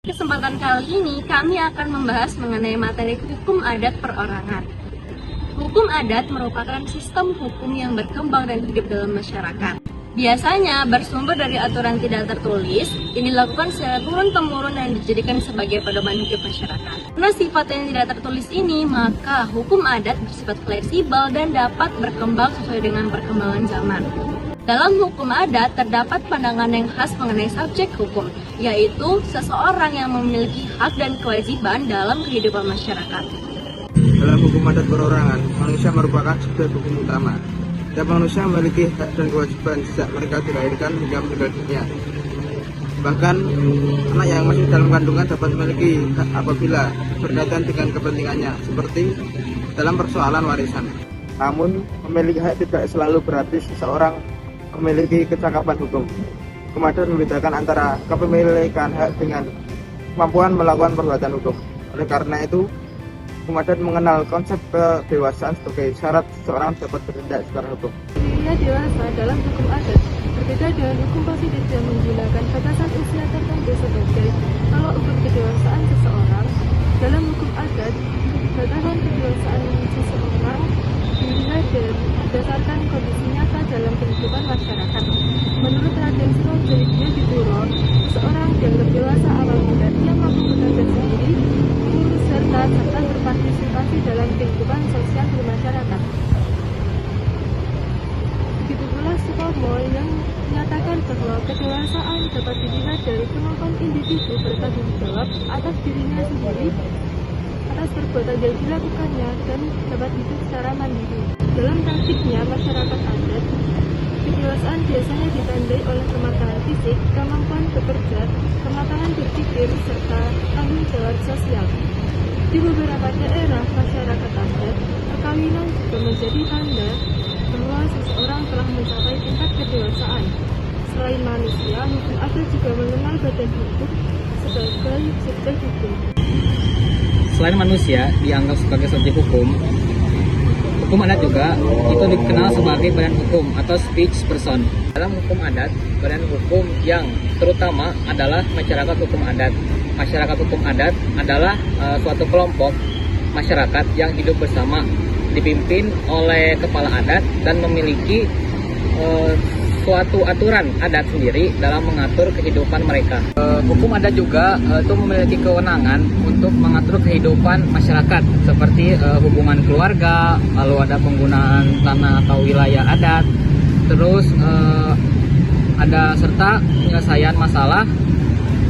Kesempatan kali ini kami akan membahas mengenai materi hukum adat perorangan. Hukum adat merupakan sistem hukum yang berkembang dan hidup dalam masyarakat. Biasanya bersumber dari aturan tidak tertulis yang dilakukan secara turun-temurun dan dijadikan sebagai pedoman hidup masyarakat. Karena sifat yang tidak tertulis ini, maka hukum adat bersifat fleksibel dan dapat berkembang sesuai dengan perkembangan zaman. Dalam hukum adat terdapat pandangan yang khas mengenai subjek hukum, yaitu seseorang yang memiliki hak dan kewajiban dalam kehidupan masyarakat. Dalam hukum adat perorangan, manusia merupakan subjek hukum utama. Setiap manusia memiliki hak dan kewajiban sejak mereka dilahirkan hingga meninggal dunia. Bahkan, anak yang masih dalam kandungan dapat memiliki hak apabila berkaitan dengan kepentingannya, seperti dalam persoalan warisan. Namun, memiliki hak tidak selalu berarti seseorang memiliki kecakapan hukum. Hukum adat membedakan antara kepemilikan hak dengan kemampuan melakukan perbuatan hukum. Oleh karena itu, hukum adat mengenal konsep kedewasaan sebagai syarat seseorang dapat bertindak secara hukum. Dirinya dewasa dalam hukum adat berbeda dengan hukum positif yang menggunakan batasan usia tertentu sebagai tolak ukur kedewasaan seseorang. Dalam hukum adat, batasan kedewasaan seseorang dinilai berdasarkan kondisi nyata dalam kehidupan masyarakat. Menurut Raden Surojo di Puro, seseorang dianggap dewasa apabila dia mampu bekerja sendiri, mengurus serta berpartisipasi dalam kehidupan sosial bermasyarakat. Begitu pula Sutomo yang menyatakan bahwa kedewasaan dapat dilihat dari kemampuan individu bertanggung jawab atas dirinya sendiri, atas perbuatan yang dilakukannya, dan dapat hidup secara mandiri. Dalam praktiknya masyarakat adat, kedewasaan biasanya ditandai oleh kematangan fisik, kemampuan bekerja, kematangan berpikir, serta tanggung jawab sosial. Di beberapa daerah masyarakat adat, perkawinan juga menjadi tanda bahwa seseorang telah mencapai tingkat kedewasaan. Selain manusia, hukum adat juga mengenal badan hukum sebagai subjek hukum. Selain manusia dianggap sebagai subjek hukum adat juga itu dikenal sebagai badan hukum atau speech person. Dalam hukum adat, badan hukum yang terutama adalah masyarakat hukum adat. Masyarakat hukum adat adalah suatu kelompok masyarakat yang hidup bersama, dipimpin oleh kepala adat dan memiliki suatu aturan adat sendiri dalam mengatur kehidupan mereka. Hukum adat juga itu memiliki kewenangan untuk mengatur kehidupan masyarakat seperti hubungan keluarga, lalu ada penggunaan tanah atau wilayah adat, terus ada serta penyelesaian masalah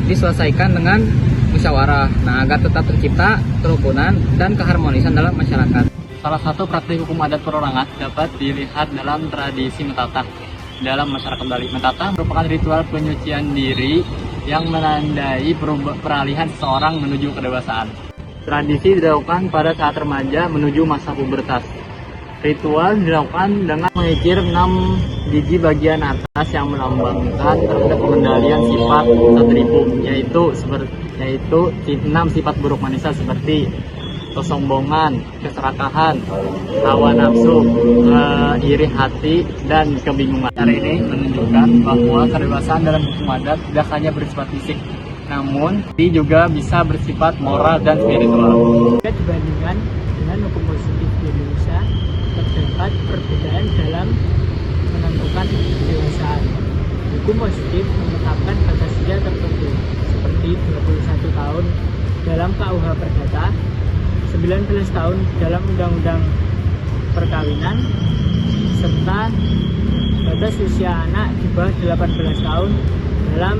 diselesaikan dengan musyawarah. Nah, agar tetap tercipta kerukunan dan keharmonisan dalam masyarakat. Salah satu praktik hukum adat perorangan dapat dilihat dalam tradisi mentatah. Dalam masyarakat Bali, mentatah merupakan ritual penyucian diri yang menandai peralihan seseorang menuju kedewasaan. Tradisi dilakukan pada saat remaja menuju masa pubertas. Ritual dilakukan dengan mengikir 6 biji bagian atas yang melambangkan terhadap pengendalian sifat atribu, yaitu 6 sifat buruk manusia seperti kesombongan, keserakahan, hawa nafsu, iri hati, dan kebingungan. Cara ini menunjukkan bahwa kedewasaan dalam hukum adat tidak hanya bersifat fisik, namun juga bisa bersifat moral dan spiritual. Jika dibandingkan dengan hukum positif di Indonesia, terdapat perbedaan dalam menentukan kedewasaan. Hukum positif menetapkan batas usia tertentu, seperti 21 tahun dalam KUH Perdata, 19 tahun dalam Undang-Undang Perkawinan, serta batas usia anak di bawah 18 tahun dalam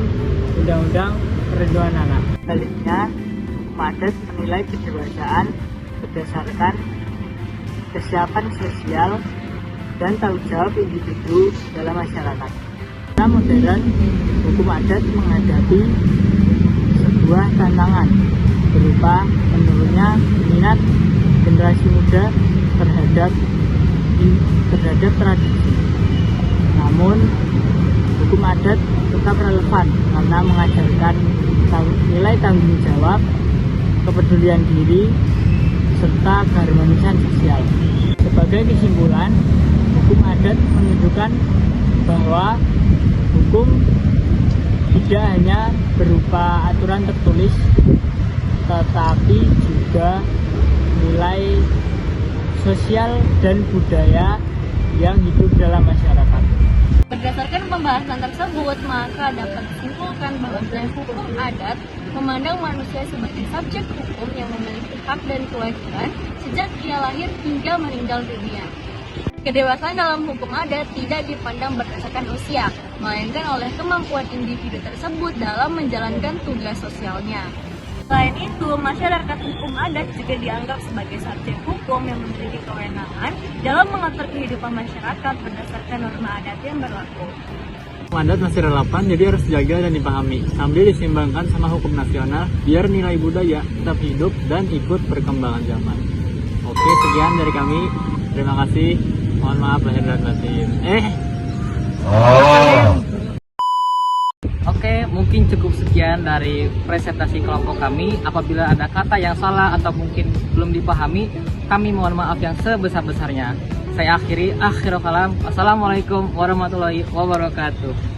Undang-Undang perlindungan anak. Sebaliknya, hukum adat menilai kedewasaan berdasarkan kesiapan sosial dan tanggung jawab individu dalam masyarakat. Secara modern, hukum adat menghadapi sebuah tantangan berupa menurunnya minat generasi muda terhadap tradisi. Namun, hukum adat tetap relevan karena mengajarkan nilai tanggung jawab, kepedulian diri, serta keharmonisan sosial. Sebagai kesimpulan, hukum adat menunjukkan bahwa hukum tidak hanya berupa aturan tertulis, tetapi juga nilai sosial dan budaya yang hidup dalam masyarakat. Berdasarkan pembahasan tersebut, maka dapat disimpulkan bahwa hukum adat memandang manusia sebagai subjek hukum yang memiliki hak dan kewajiban sejak ia lahir hingga meninggal dunia. Kedewasaan dalam hukum adat tidak dipandang berdasarkan usia, melainkan oleh kemampuan individu tersebut dalam menjalankan tugas sosialnya. Selain itu, masyarakat hukum adat juga dianggap sebagai subjek hukum yang memiliki kewenangan dalam mengatur kehidupan masyarakat berdasarkan norma adat yang berlaku. Hukum adat masih relevan, jadi harus dijaga dan dipahami, sambil disimbangkan sama hukum nasional, biar nilai budaya tetap hidup dan ikut perkembangan zaman. Oke, sekian dari kami. Terima kasih. Mohon maaf lahir dan batin. Oke, mungkin cukup sekian dari presentasi kelompok kami. Apabila ada kata yang salah atau mungkin belum dipahami, kami mohon maaf yang sebesar-besarnya. Saya akhiri, akhirul kalam. Wassalamualaikum warahmatullahi wabarakatuh.